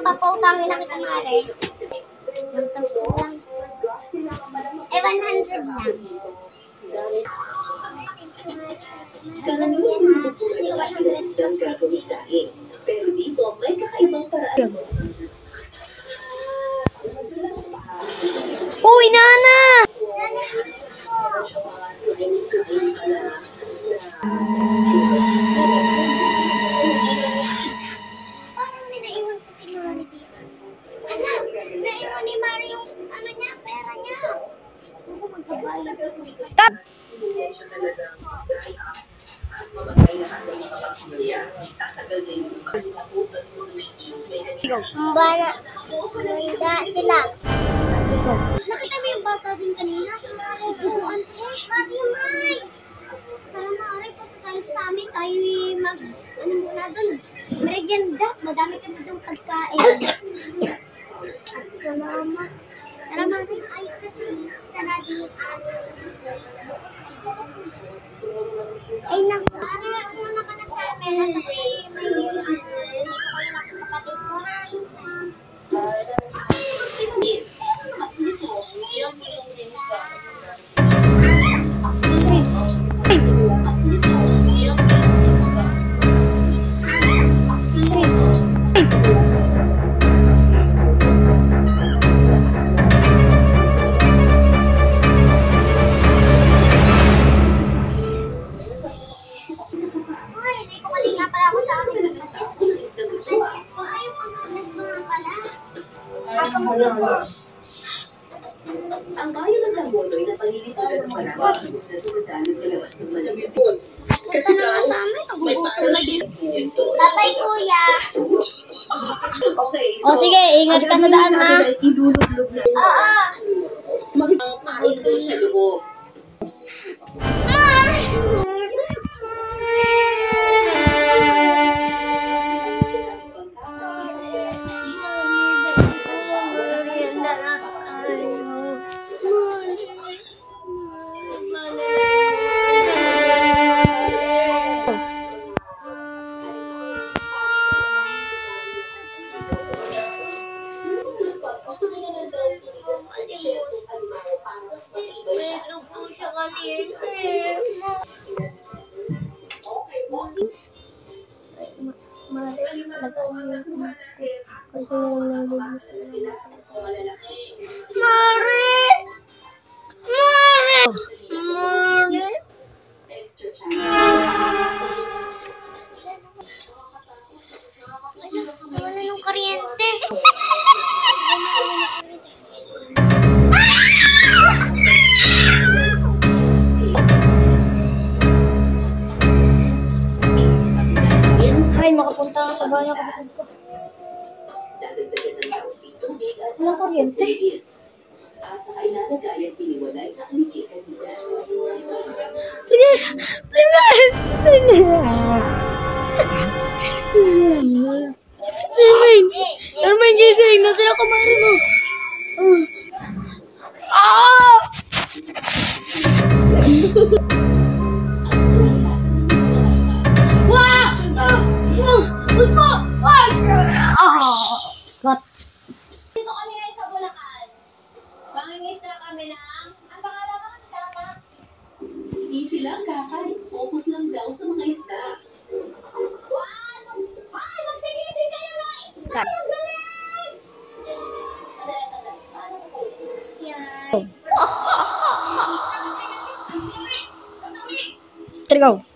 papautangin na kita, Mare. Yung tagpo lang. 100 lang. Ganun yan ha. So, 100 plus 50. Pero dito, may kakaibang paraan. Uy, Nana! Parang may naiwan ko si Mari dito. Anak, naiwan ni Mari yung ano niya, pera niya. Ako magkabayad. Stop! Mbana, hindi sila. Nakita mo yung bata din kanina? Turuan ko. Mari, May! Tara, Mari, punta tayo sa amin. Tayo mag, ano muna doon? Merienda. Madami kami doon pagkain. At salamat. Tara, Mari, ay kasi sarado yung ay, naku. Mari, umuna ka na sa amin. At ako'y may dito kayo na kapatid ko, ha? Ang bayan ng Lambonoy na paliliputan ng marami na dumadalo palabas ng malabipon. Kasi na nga sa amin, nagugutom na din. Tatay, kuya. Okay, O sige, ingat ka sa daan ha. Idulog-log na. Oo. Magpapain doon sa loob. Meron po siya kanina. Mari! Mari! Mari! Wala nung kuryente. Ay, makapunta ka sa bahay ng kapatid ko. Wala kuryente. At sa kailangan ay piniwalay na alikitan nila. Please! Please! Ermain, gising! Nasaan ako mari mo? Cut. Dito kami ngayon sa Bulacan. Mangingisda kami ng, ang pangalan ng dapat? Easy lang, kakay. Focus lang daw sa mga isda. Ay, magsige-sige kayo ng isda! Cut. Ang galing! Sandali. Paano ko po? Yan. There you go.